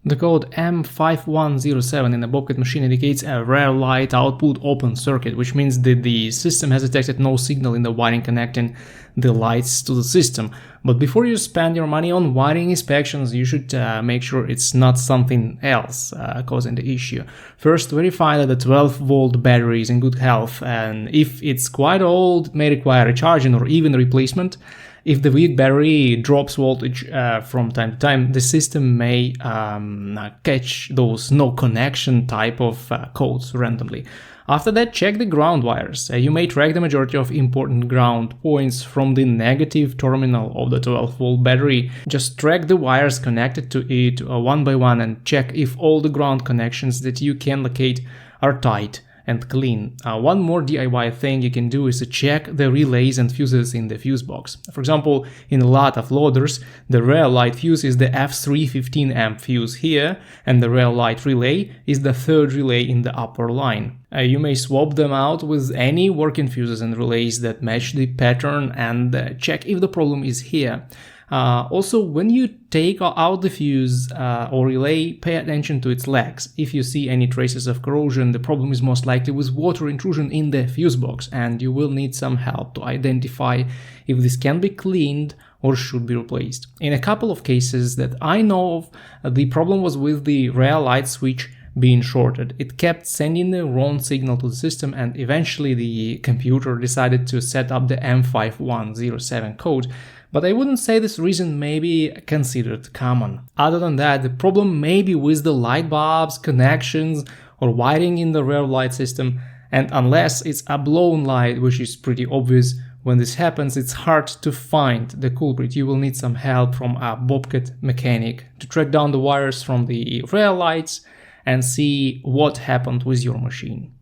The code M5107 in the Bobcat machine indicates a rare light output open circuit, which means that the system has detected no signal in the wiring connecting the lights to the system. But before you spend your money on wiring inspections, you should make sure it's not something else causing the issue. First, verify that the 12-volt battery is in good health, and if it's quite old, it may require recharging or even replacement. If the weak battery drops voltage from time to time, the system may catch those no connection type of codes randomly. After that, check the ground wires. You may track the majority of important ground points from the negative terminal of the 12-volt battery. Just track the wires connected to it one by one and check if all the ground connections that you can locate are tight and clean. One more DIY thing you can do is to check the relays and fuses in the fuse box. For example, in a lot of loaders, the rear light fuse is the F315 amp fuse here, and the rear light relay is the third relay in the upper line. You may swap them out with any working fuses and relays that match the pattern and check if the problem is here. Also, when you take out the fuse or relay, pay attention to its legs. If you see any traces of corrosion, the problem is most likely with water intrusion in the fuse box, and you will need some help to identify if this can be cleaned or should be replaced. In a couple of cases that I know of, the problem was with the rear light switch being shorted. It kept sending the wrong signal to the system, and eventually the computer decided to set up the M5107 code. But I wouldn't say this reason may be considered common. Other than that, the problem may be with the light bulbs, connections, or wiring in the rear light system, and unless it's a blown light, which is pretty obvious, when this happens, it's hard to find the culprit. You will need some help from a Bobcat mechanic to track down the wires from the rear lights and see what happened with your machine.